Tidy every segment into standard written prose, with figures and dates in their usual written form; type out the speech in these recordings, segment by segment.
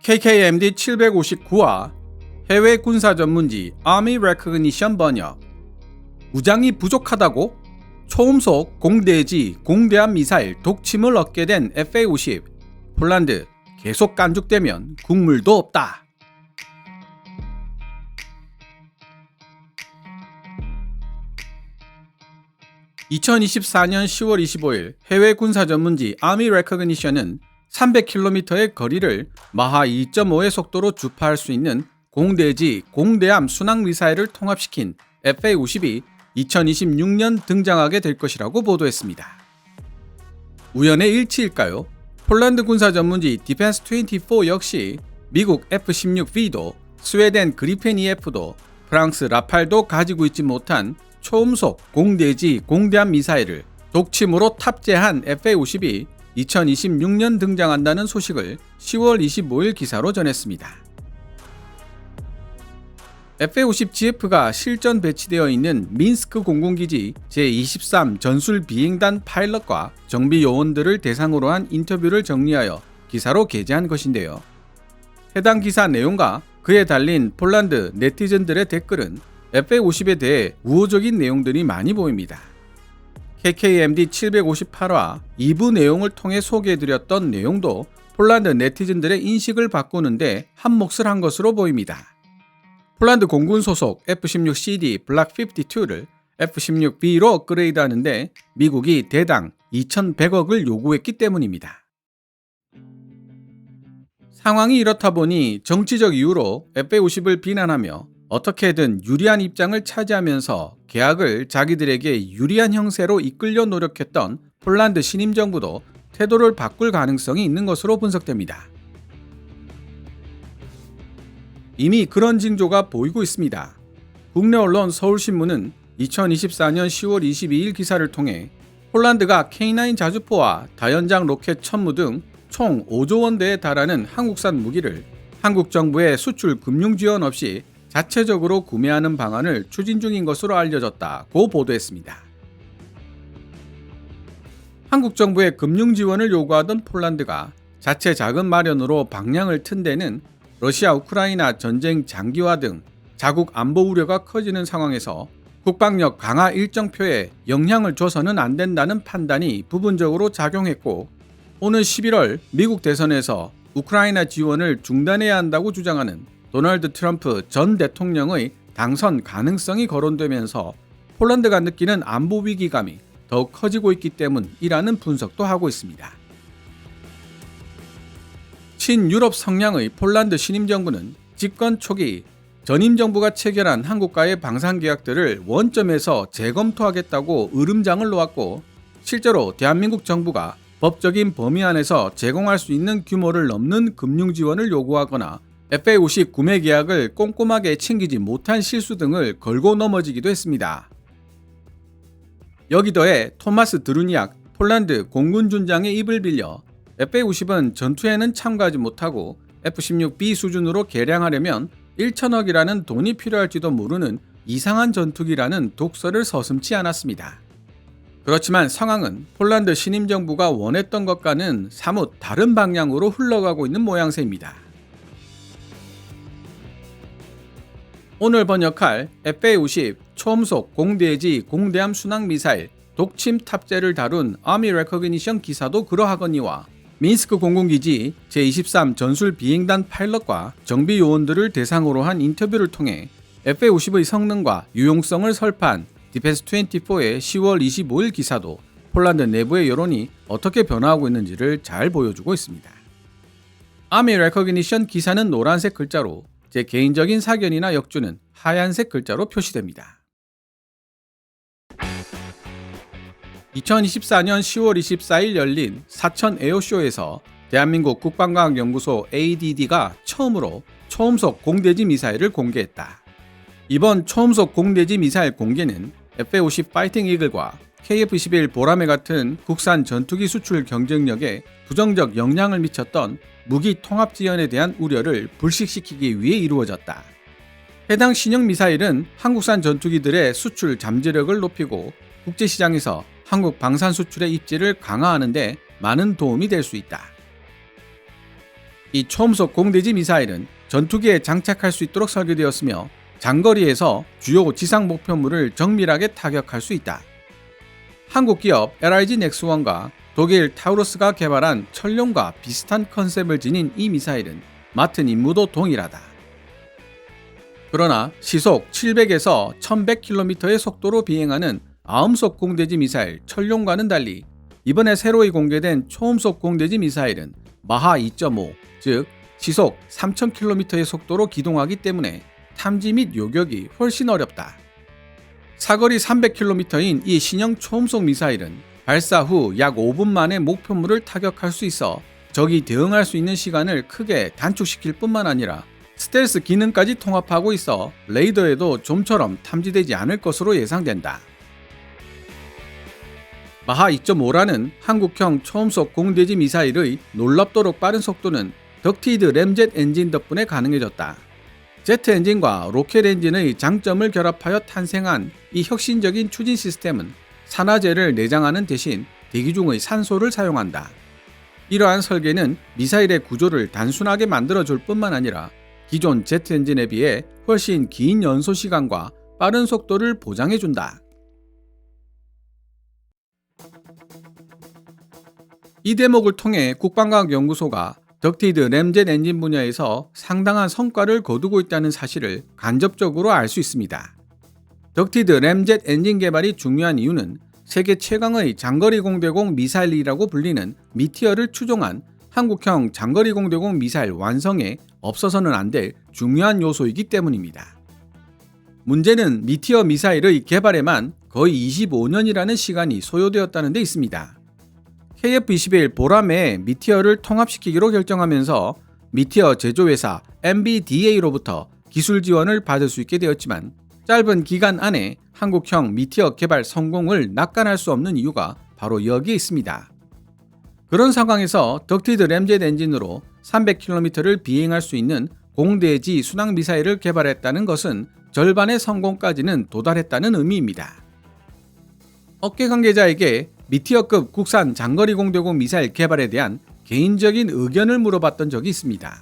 KKMD 759화 해외 군사 전문지 Army Recognition 번역. 무장이 부족하다고? 초음속 공대지 공대함 미사일 독침을 얻게 된 FA-50. 폴란드 계속 깐죽대면 국물도 없다. (2024년 10월 25일) 해외 군사 전문지 Army Recognition은 300km의 거리를 마하 2.5의 속도로 주파할 수 있는 공대지 공대함 순항 미사일을 통합시킨 FA-50이 2026년 등장하게 될 것이라고 보도했습니다. 우연의 일치일까요? 폴란드 군사 전문지 디펜스24 역시 미국 F-16V도 스웨덴 그리펜 EF도 프랑스 라팔도 가지고 있지 못한 초음속 공대지 공대함 미사일을 독침으로 탑재한 FA-50이 2026년 등장한다는 소식을 10월 25일 기사로 전했습니다. FA-50GF가 실전 배치되어 있는 민스크 공군기지 제23 전술 비행단 파일럿과 정비 요원들을 대상으로 한 인터뷰를 정리하여 기사로 게재한 것인데요. 해당 기사 내용과 그에 달린 폴란드 네티즌들의 댓글은 FA-50에 대해 우호적인 내용들이 많이 보입니다. KKMD 758화 2부 내용을 통해 소개해드렸던 내용도 폴란드 네티즌들의 인식을 바꾸는데 한몫을 한 것으로 보입니다. 폴란드 공군 소속 F-16CD 블락 52를 F-16B로 업그레이드하는데 미국이 대당 2,100억을 요구했기 때문입니다. 상황이 이렇다 보니 정치적 이유로 FA-50을 비난하며 어떻게든 유리한 입장을 차지하면서 계약을 자기들에게 유리한 형세로 이끌려 노력했던 폴란드 신임 정부도 태도를 바꿀 가능성이 있는 것으로 분석됩니다. 이미 그런 징조가 보이고 있습니다. 국내 언론 서울신문은 2024년 10월 22일 기사를 통해 폴란드가 K9 자주포와 다연장 로켓 천무 등 총 5조 원대에 달하는 한국산 무기를 한국 정부의 수출 금융 지원 없이 자체적으로 구매하는 방안을 추진 중인 것으로 알려졌다고 보도했습니다. 한국 정부의 금융 지원을 요구하던 폴란드가 자체 자금 마련으로 방향을 튼 데는 러시아 우크라이나 전쟁 장기화 등 자국 안보 우려가 커지는 상황에서 국방력 강화 일정표에 영향을 줘서는 안 된다는 판단이 부분적으로 작용했고, 오는 11월 미국 대선에서 우크라이나 지원을 중단해야 한다고 주장하는 도널드 트럼프 전 대통령의 당선 가능성이 거론되면서 폴란드가 느끼는 안보 위기감이 더욱 커지고 있기 때문이라는 분석도 하고 있습니다. 친유럽 성향의 폴란드 신임 정부는 집권 초기 전임 정부가 체결한 한국과의 방산 계약들을 원점에서 재검토하겠다고 으름장을 놓았고, 실제로 대한민국 정부가 법적인 범위 안에서 제공할 수 있는 규모를 넘는 금융 지원을 요구하거나 FA-50 구매 계약을 꼼꼼하게 챙기지 못한 실수 등을 걸고 넘어지기도 했습니다. 여기더해 토마스 드루니악 폴란드 공군준장의 입을 빌려 FA-50은 전투에는 참가하지 못하고 F-16B 수준으로 개량하려면 1,000억이라는 돈이 필요할지도 모르는 이상한 전투기라는 독설을 서슴지 않았습니다. 그렇지만 상황은 폴란드 신임 정부가 원했던 것과는 사뭇 다른 방향으로 흘러가고 있는 모양새입니다. 오늘 번역할 FA-50 초음속 공대지 공대함 순항 미사일 독침 탑재를 다룬 Army Recognition 기사도 그러하거니와 민스크 공군기지 제23 전술 비행단 파일럿과 정비 요원들을 대상으로 한 인터뷰를 통해 FA-50의 성능과 유용성을 설파한 디펜스24의 10월 25일 기사도 폴란드 내부의 여론이 어떻게 변화하고 있는지를 잘 보여주고 있습니다. Army Recognition 기사는 노란색 글자로, 제 개인적인 사견이나 역주는 하얀색 글자로 표시됩니다. 2024년 10월 24일 열린 사천 에어쇼에서 대한민국 국방과학연구소 ADD가 처음으로 초음속 공대지 미사일을 공개했다. 이번 초음속 공대지 미사일 공개는 FA-50 파이팅 이글과 KF-21 보라매 같은 국산 전투기 수출 경쟁력에 부정적 영향을 미쳤던 무기 통합 지연에 대한 우려를 불식시키기 위해 이루어졌다. 해당 신형 미사일은 한국산 전투기들의 수출 잠재력을 높이고 국제시장에서 한국 방산 수출의 입지를 강화하는 데 많은 도움이 될 수 있다. 이 초음속 공대지 미사일은 전투기에 장착할 수 있도록 설계되었으며 장거리에서 주요 지상 목표물을 정밀하게 타격할 수 있다. 한국 기업 LIG 넥스원과 독일 타우루스가 개발한 천룡과 비슷한 컨셉을 지닌 이 미사일은 맡은 임무도 동일하다. 그러나 시속 700에서 1100km의 속도로 비행하는 아음속 공대지 미사일 천룡과는 달리 이번에 새로이 공개된 초음속 공대지 미사일은 마하 2.5, 즉 시속 3000km의 속도로 기동하기 때문에 탐지 및 요격이 훨씬 어렵다. 사거리 300km인 이 신형 초음속 미사일은 발사 후 약 5분 만에 목표물을 타격할 수 있어 적이 대응할 수 있는 시간을 크게 단축시킬 뿐만 아니라 스텔스 기능까지 통합하고 있어 레이더에도 좀처럼 탐지되지 않을 것으로 예상된다. 마하 2.5라는 한국형 초음속 공대지 미사일의 놀랍도록 빠른 속도는 덕티드 램젯 엔진 덕분에 가능해졌다. 제트 엔진과 로켓 엔진의 장점을 결합하여 탄생한 이 혁신적인 추진 시스템은 산화제를 내장하는 대신 대기 중의 산소를 사용한다. 이러한 설계는 미사일의 구조를 단순하게 만들어줄 뿐만 아니라 기존 제트 엔진에 비해 훨씬 긴 연소 시간과 빠른 속도를 보장해준다. 이 대목을 통해 국방과학연구소가 덕티드 램젯 엔진 분야에서 상당한 성과를 거두고 있다는 사실을 간접적으로 알 수 있습니다. 덕티드 램젯 엔진 개발이 중요한 이유는 세계 최강의 장거리 공대공 미사일이라고 불리는 미티어를 추종한 한국형 장거리 공대공 미사일 완성에 없어서는 안 될 중요한 요소이기 때문입니다. 문제는 미티어 미사일의 개발에만 거의 25년이라는 시간이 소요되었다는 데 있습니다. KF-21 보람에 미티어를 통합시키기로 결정하면서 미티어 제조회사 MBDA로부터 기술 지원을 받을 수 있게 되었지만 짧은 기간 안에 한국형 미티어 개발 성공을 낙관할 수 없는 이유가 바로 여기에 있습니다. 그런 상황에서 덕티드 램젯 엔진으로 300km를 비행할 수 있는 공대지 순항 미사일을 개발했다는 것은 절반의 성공까지는 도달했다는 의미입니다. 업계 관계자에게 미티어급 국산 장거리 공대공 미사일 개발에 대한 개인적인 의견을 물어봤던 적이 있습니다.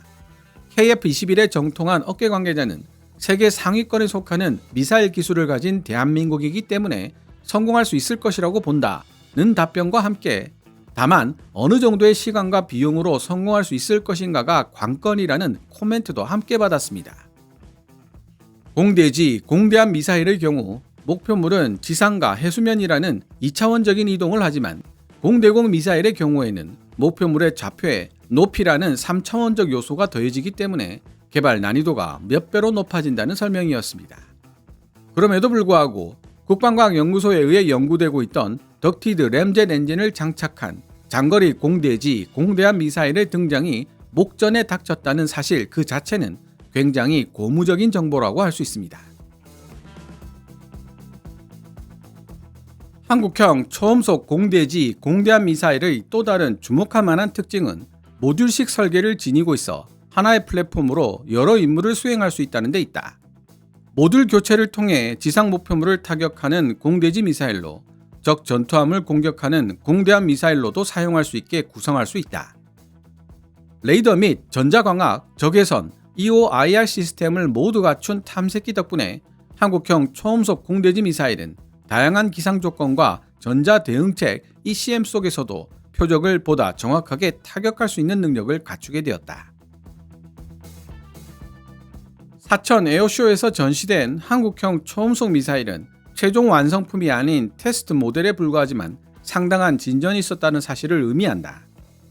KF-21에 정통한 업계 관계자는 세계 상위권에 속하는 미사일 기술을 가진 대한민국이기 때문에 성공할 수 있을 것이라고 본다는 답변과 함께 다만 어느 정도의 시간과 비용으로 성공할 수 있을 것인가가 관건이라는 코멘트도 함께 받았습니다. 공대지, 공대함 미사일의 경우 목표물은 지상과 해수면이라는 2차원적인 이동을 하지만 공대공 미사일의 경우에는 목표물의 좌표에 높이라는 3차원적 요소가 더해지기 때문에 개발 난이도가 몇 배로 높아진다는 설명이었습니다. 그럼에도 불구하고 국방과학연구소에 의해 연구되고 있던 덕티드 램젯 엔진을 장착한 장거리 공대지, 공대함 미사일의 등장이 목전에 닥쳤다는 사실 그 자체는 굉장히 고무적인 정보라고 할 수 있습니다. 한국형 초음속 공대지, 공대함 미사일의 또 다른 주목할 만한 특징은 모듈식 설계를 지니고 있어 하나의 플랫폼으로 여러 임무를 수행할 수 있다는 데 있다. 모듈 교체를 통해 지상 목표물을 타격하는 공대지 미사일로 적 전투함을 공격하는 공대함 미사일로도 사용할 수 있게 구성할 수 있다. 레이더 및 전자광학, 적외선, EOIR 시스템을 모두 갖춘 탐색기 덕분에 한국형 초음속 공대지 미사일은 다양한 기상 조건과 전자 대응책 ECM 속에서도 표적을 보다 정확하게 타격할 수 있는 능력을 갖추게 되었다. 사천 에어쇼에서 전시된 한국형 초음속 미사일은 최종 완성품이 아닌 테스트 모델에 불과하지만 상당한 진전이 있었다는 사실을 의미한다.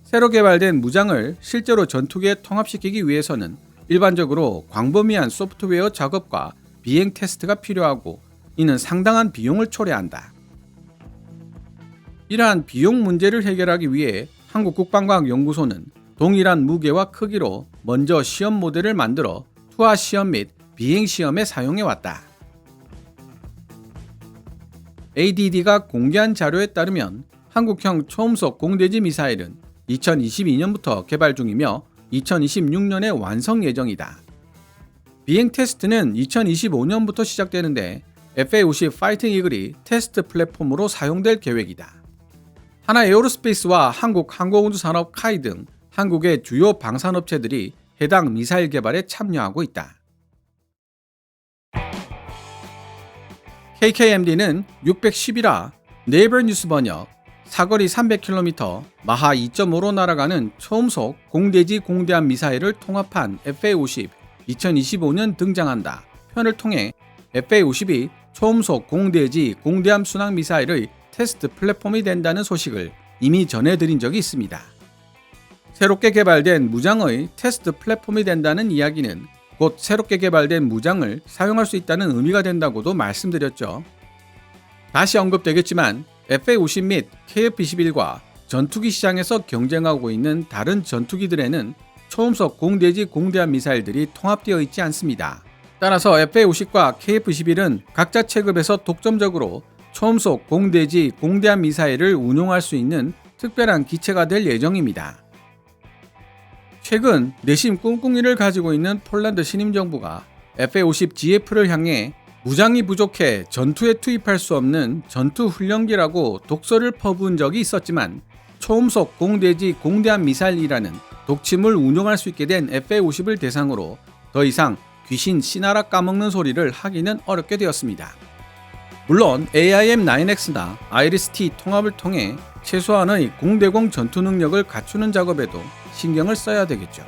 새로 개발된 무장을 실제로 전투기에 통합시키기 위해서는 일반적으로 광범위한 소프트웨어 작업과 비행 테스트가 필요하고 이는 상당한 비용을 초래한다. 이러한 비용 문제를 해결하기 위해 한국국방과학연구소는 동일한 무게와 크기로 먼저 시험 모델을 만들어 투하 시험 및 비행 시험에 사용해왔다. ADD가 공개한 자료에 따르면 한국형 초음속 공대지 미사일은 2022년부터 개발 중이며 2026년에 완성 예정이다. 비행 테스트는 2025년부터 시작되는데 FA-50 파이팅 이글이 테스트 플랫폼으로 사용될 계획이다. 하나 에어로스페이스와 한국항공우주산업 카이 등 한국의 주요 방산업체들이 해당 미사일 개발에 참여하고 있다. KKMD는 611화 네이버 뉴스 번역 사거리 300km 마하 2.5로 날아가는 초음속 공대지 공대함 미사일을 통합한 FA-50 2025년 등장한다 편을 통해 FA-50이 초음속 공대지 공대함 순항 미사일의 테스트 플랫폼이 된다는 소식을 이미 전해드린 적이 있습니다. 새롭게 개발된 무장의 테스트 플랫폼이 된다는 이야기는 곧 새롭게 개발된 무장을 사용할 수 있다는 의미가 된다고도 말씀드렸죠. 다시 언급되겠지만 FA-50 및 KF-21과 전투기 시장에서 경쟁하고 있는 다른 전투기들에는 초음속 공대지 공대함 미사일들이 통합되어 있지 않습니다. 따라서 FA-50과 KF-21은 각자 체급에서 독점적으로 초음속 공대지 공대함 미사일을 운용할 수 있는 특별한 기체가 될 예정입니다. 최근 내심 꿍꿍이를 가지고 있는 폴란드 신임 정부가 FA-50GF를 향해 무장이 부족해 전투에 투입할 수 없는 전투훈련기라고 독설을 퍼부은 적이 있었지만 초음속 공대지 공대함 미사일이라는 독침을 운용할 수 있게 된 FA-50을 대상으로 더 이상 귀신 씨나라 까먹는 소리를 하기는 어렵게 되었습니다. 물론 AIM-9X나 아이리스-T 통합을 통해 최소한의 공대공 전투 능력을 갖추는 작업에도 신경을 써야 되겠죠.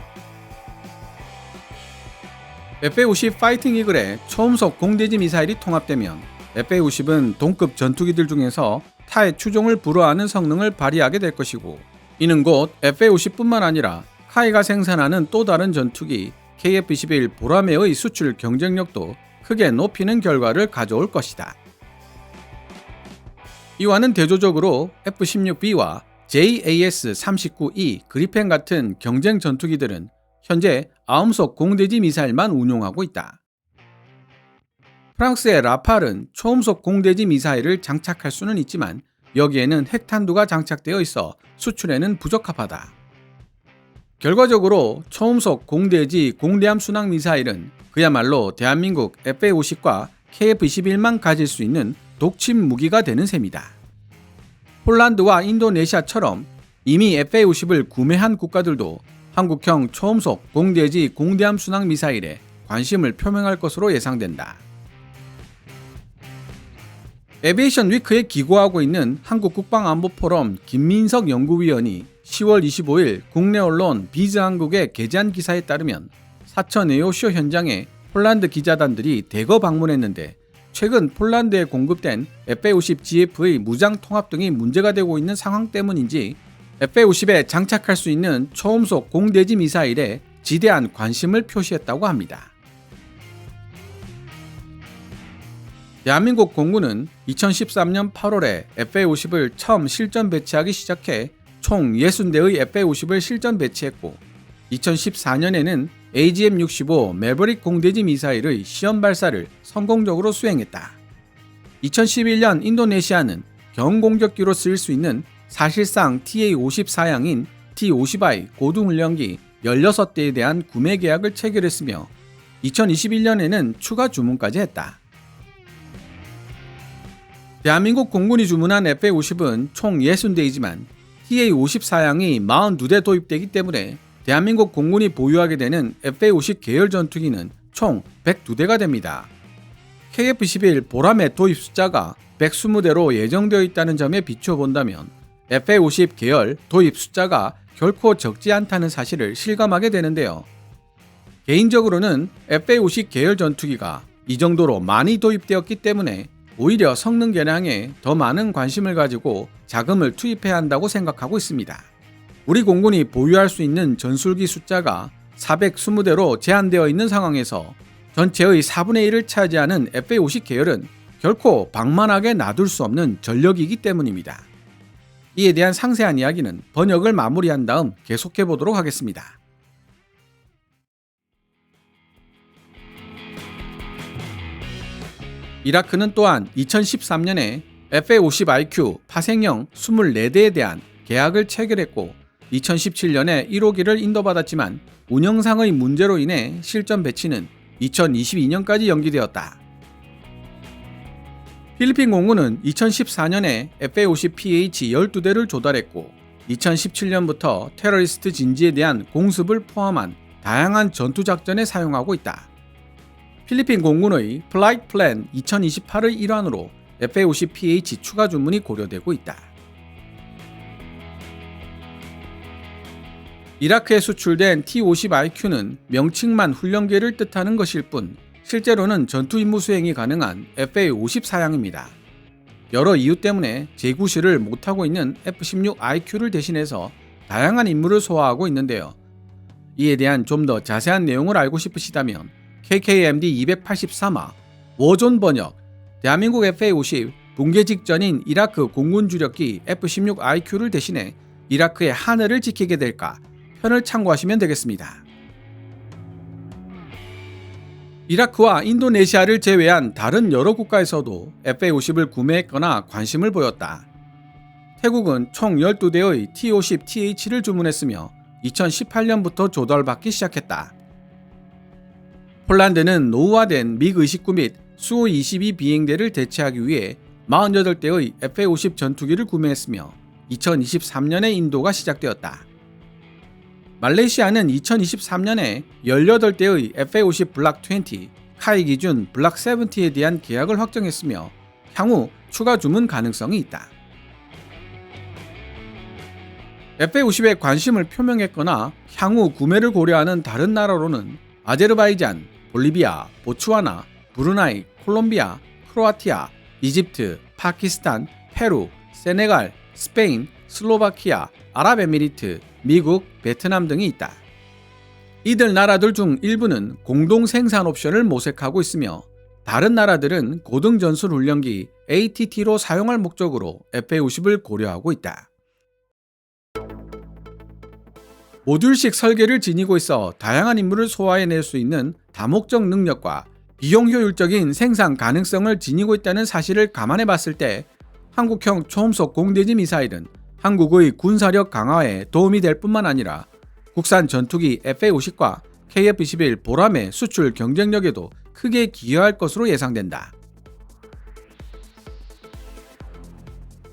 FA-50 파이팅 이글에 초음속 공대지 미사일이 통합되면 FA-50은 동급 전투기들 중에서 타의 추종을 불허하는 성능을 발휘하게 될 것이고 이는 곧 FA-50뿐만 아니라 카이가 생산하는 또 다른 전투기 KF-21 보라매의 수출 경쟁력도 크게 높이는 결과를 가져올 것이다. 이와는 대조적으로 F-16B와 JAS-39E 그리펜 같은 경쟁 전투기들은 현재 아음속 공대지 미사일만 운용하고 있다. 프랑스의 라팔은 초음속 공대지 미사일을 장착할 수는 있지만 여기에는 핵탄두가 장착되어 있어 수출에는 부적합하다. 결과적으로 초음속 공대지 공대함 순항 미사일은 그야말로 대한민국 FA-50과 KF-21만 가질 수 있는 독침 무기가 되는 셈이다. 폴란드와 인도네시아처럼 이미 FA-50을 구매한 국가들도 한국형 초음속 공대지 공대함 순항 미사일에 관심을 표명할 것으로 예상된다. 에비에이션 위크에 기고하고 있는 한국국방안보포럼 김민석 연구위원이 10월 25일 국내 언론 비즈한국에 게재한 기사에 따르면 사천 에어쇼 현장에 폴란드 기자단들이 대거 방문했는데 최근 폴란드에 공급된 FA-50GF의 무장 통합 등이 문제가 되고 있는 상황 때문인지 FA-50에 장착할 수 있는 초음속 공대지 미사일에 지대한 관심을 표시했다고 합니다. 대한민국 공군은 2013년 8월에 FA-50을 처음 실전 배치하기 시작해 총 60대의 FA-50을 실전 배치했고 2014년에는 AGM-65 매버릭 공대지 미사일의 시험 발사를 성공적으로 수행했다. 2011년 인도네시아는 경공격기로 쓰일 수 있는 사실상 TA-54형인 T-50I 고등훈련기 16대에 대한 구매 계약을 체결했으며 2021년에는 추가 주문까지 했다. 대한민국 공군이 주문한 FA-50은 총 60대이지만 TA-54형이 42대 도입되기 때문에 대한민국 공군이 보유하게 되는 FA-50 계열 전투기는 총 102대가 됩니다. KF-21 보라매 도입 숫자가 120대로 예정되어 있다는 점에 비추어 본다면 FA-50 계열 도입 숫자가 결코 적지 않다는 사실을 실감하게 되는데요. 개인적으로는 FA-50 계열 전투기가 이 정도로 많이 도입되었기 때문에 오히려 성능 개량에 더 많은 관심을 가지고 자금을 투입해야 한다고 생각하고 있습니다. 우리 공군이 보유할 수 있는 전술기 숫자가 420대로 제한되어 있는 상황에서 전체의 4분의 1을 차지하는 FA-50 계열은 결코 방만하게 놔둘 수 없는 전력이기 때문입니다. 이에 대한 상세한 이야기는 번역을 마무리한 다음 계속해 보도록 하겠습니다. 이라크는 또한 2013년에 FA-50IQ 파생형 24대에 대한 계약을 체결했고 2017년에 1호기를 인도받았지만 운영상의 문제로 인해 실전 배치는 2022년까지 연기되었다. 필리핀 공군은 2014년에 FA-50PH 12대를 조달했고 2017년부터 테러리스트 진지에 대한 공습을 포함한 다양한 전투작전에 사용하고 있다. 필리핀 공군의 플라이트 플랜 2028의 일환으로 FA-50PH 추가 주문이 고려되고 있다. 이라크에 수출된 T-50IQ는 명칭만 훈련계를 뜻하는 것일 뿐 실제로는 전투 임무 수행이 가능한 FA-50 사양입니다. 여러 이유 때문에 재구시를 못하고 있는 F-16IQ를 대신해서 다양한 임무를 소화하고 있는데요. 이에 대한 좀 더 자세한 내용을 알고 싶으시다면 KKMD 283화 워존 번역 대한민국 FA-50 붕괴 직전인 이라크 공군 주력기 F-16IQ를 대신해 이라크의 하늘을 지키게 될까 편을 참고하시면 되겠습니다. 이라크와 인도네시아를 제외한 다른 여러 국가에서도 FA-50을 구매했거나 관심을 보였다. 태국은 총 12대의 T-50TH를 주문했으며 2018년부터 조달받기 시작했다. 폴란드는 노후화된 믹-29 및 수-22 비행대를 대체하기 위해 48대의 FA-50 전투기를 구매했으며 2023년에 인도가 시작되었다. 말레이시아는 2023년에 18대의 FA-50 블락 20, 카이 기준 블락 70에 대한 계약을 확정했으며 향후 추가 주문 가능성이 있다. FA-50에 관심을 표명했거나 향후 구매를 고려하는 다른 나라로는 아제르바이잔, 볼리비아, 보츠와나, 브루나이, 콜롬비아, 크로아티아, 이집트, 파키스탄, 페루, 세네갈, 스페인, 슬로바키아, 아랍에미리트, 미국, 베트남 등이 있다. 이들 나라들 중 일부는 공동 생산 옵션을 모색하고 있으며 다른 나라들은 고등 전술 훈련기 ATT로 사용할 목적으로 FA-50을 고려하고 있다. 모듈식 설계를 지니고 있어 다양한 임무를 소화해낼 수 있는 다목적 능력과 비용 효율적인 생산 가능성을 지니고 있다는 사실을 감안해 봤을 때 한국형 초음속 공대지 미사일은 한국의 군사력 강화에 도움이 될 뿐만 아니라 국산 전투기 FA-50과 KF-21 보람의 수출 경쟁력에도 크게 기여할 것으로 예상된다.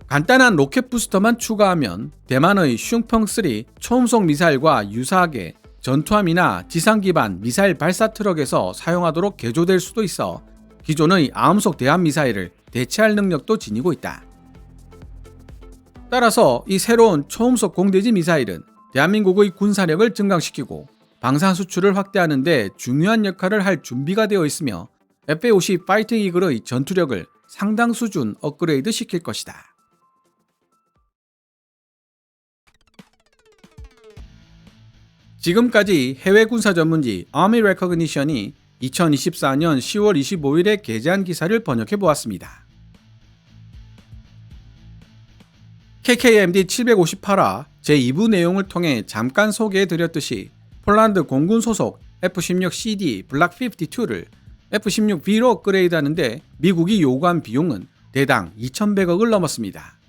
간단한 로켓 부스터만 추가하면 대만의 슝펑3 초음속 미사일과 유사하게 전투함이나 지상 기반 미사일 발사 트럭에서 사용하도록 개조될 수도 있어 기존의 아음속 대함 미사일을 대체할 능력도 지니고 있다. 따라서 이 새로운 초음속 공대지 미사일은 대한민국의 군사력을 증강시키고 방산 수출을 확대하는 데 중요한 역할을 할 준비가 되어 있으며 FA-50 파이팅 이글의 전투력을 상당 수준 업그레이드 시킬 것이다. 지금까지 해외 군사 전문지 Army Recognition이 2024년 10월 25일에 게재한 기사를 번역해 보았습니다. KKMD 758화 제2부 내용을 통해 잠깐 소개해 드렸듯이 폴란드 공군 소속 F-16CD 블락 52를 F-16B로 업그레이드하는데 미국이 요구한 비용은 대당 2,100억을 넘었습니다.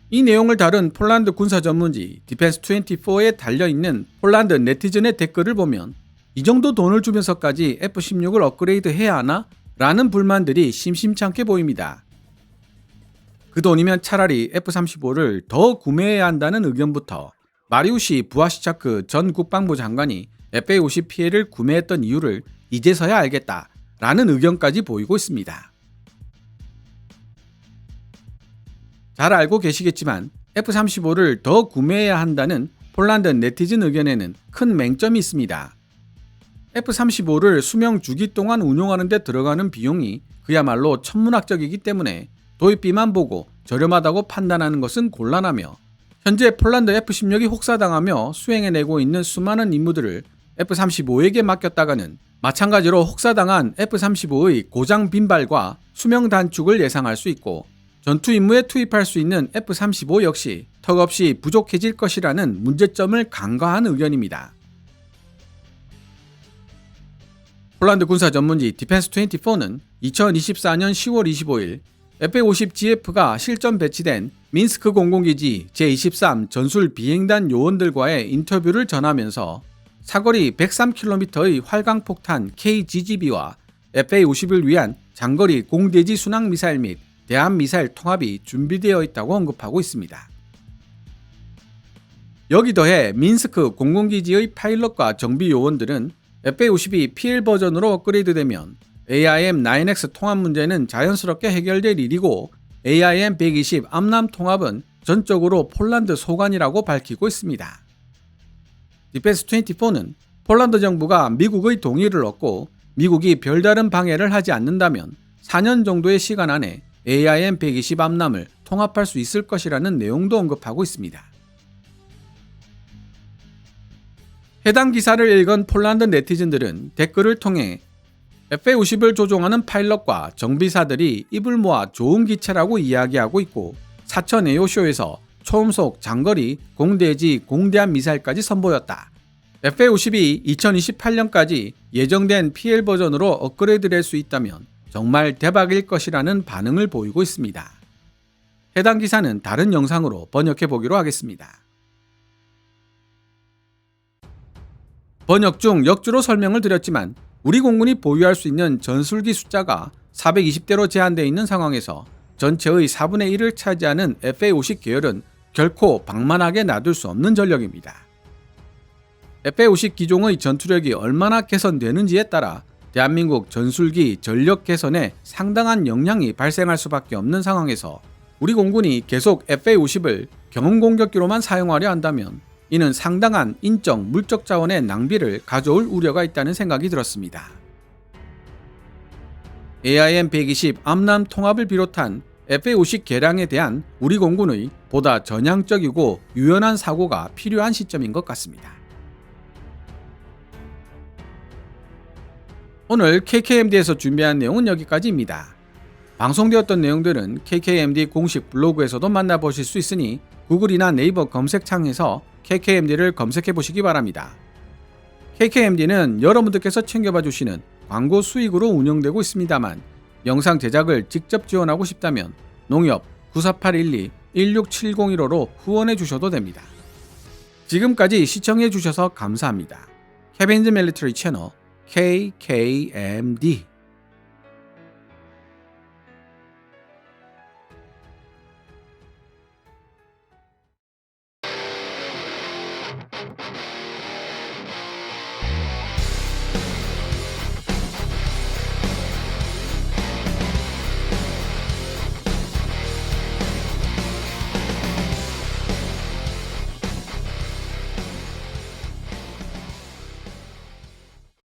이 내용을 다룬 폴란드 군사 전문지 디펜스24에 달려있는 폴란드 네티즌의 댓글을 보면 이 정도 돈을 주면서까지 F-16을 업그레이드 해야 하나? 라는 불만들이 심심찮게 보입니다. 그 돈이면 차라리 F-35를 더 구매해야 한다는 의견부터 마리우시 부하시차크 전 국방부 장관이 FA-50PL을 구매했던 이유를 이제서야 알겠다라는 의견까지 보이고 있습니다. 잘 알고 계시겠지만 F-35를 더 구매해야 한다는 폴란드 네티즌 의견에는 큰 맹점이 있습니다. F-35를 수명 주기 동안 운용하는 데 들어가는 비용이 그야말로 천문학적이기 때문에 도입비만 보고 저렴하다고 판단하는 것은 곤란하며 현재 폴란드 F-16이 혹사당하며 수행해내고 있는 수많은 임무들을 F-35에게 맡겼다가는 마찬가지로 혹사당한 F-35의 고장 빈발과 수명 단축을 예상할 수 있고 전투 임무에 투입할 수 있는 F-35 역시 턱없이 부족해질 것이라는 문제점을 간과한 의견입니다. 폴란드 군사 전문지 디펜스24는 2024년 10월 25일 FA-50GF가 실전 배치된 민스크 공군기지 제23 전술 비행단 요원들과의 인터뷰를 전하면서 사거리 103km의 활강폭탄 KGGB와 FA-50을 위한 장거리 공대지 순항 미사일 및 대함 미사일 통합이 준비되어 있다고 언급하고 있습니다. 여기 더해 민스크 공군기지의 파일럿과 정비 요원들은 FA-52 PL 버전으로 업그레이드되면 AIM-9X 통합 문제는 자연스럽게 해결될 일이고 AIM-120 암람 통합은 전적으로 폴란드 소관이라고 밝히고 있습니다. 디펜스24는 폴란드 정부가 미국의 동의를 얻고 미국이 별다른 방해를 하지 않는다면 4년 정도의 시간 안에 AIM-120 암람을 통합할 수 있을 것이라는 내용도 언급하고 있습니다. 해당 기사를 읽은 폴란드 네티즌들은 댓글을 통해 FA-50을 조종하는 파일럿과 정비사들이 입을 모아 좋은 기체라고 이야기하고 있고 사천 에어쇼에서 초음속 장거리 공대지 공대함 미사일까지 선보였다. FA-50이 2028년까지 예정된 PL 버전으로 업그레이드될 수 있다면 정말 대박일 것이라는 반응을 보이고 있습니다. 해당 기사는 다른 영상으로 번역해 보기로 하겠습니다. 번역 중 역주로 설명을 드렸지만 우리 공군이 보유할 수 있는 전술기 숫자가 420대로 제한되어 있는 상황에서 전체의 4분의 1을 차지하는 FA-50 계열은 결코 방만하게 놔둘 수 없는 전력입니다. FA-50 기종의 전투력이 얼마나 개선되는지에 따라 대한민국 전술기 전력 개선에 상당한 영향이 발생할 수밖에 없는 상황에서 우리 공군이 계속 FA-50을 경험 공격기로만 사용하려 한다면 이는 상당한 인적, 물적 자원의 낭비를 가져올 우려가 있다는 생각이 들었습니다. AIM-120 암람 통합을 비롯한 FA-50 개량에 대한 우리 공군의 보다 전향적이고 유연한 사고가 필요한 시점인 것 같습니다. 오늘 KKMD에서 준비한 내용은 여기까지입니다. 방송되었던 내용들은 KKMD 공식 블로그에서도 만나보실 수 있으니 구글이나 네이버 검색창에서 KKMD를 검색해 보시기 바랍니다. KKMD는 여러분들께서 챙겨봐 주시는 광고 수익으로 운영되고 있습니다만 영상 제작을 직접 지원하고 싶다면 농협 9481216701호로 후원해 주셔도 됩니다. 지금까지 시청해 주셔서 감사합니다. 케빈즈 밀리터리 채널 KKMD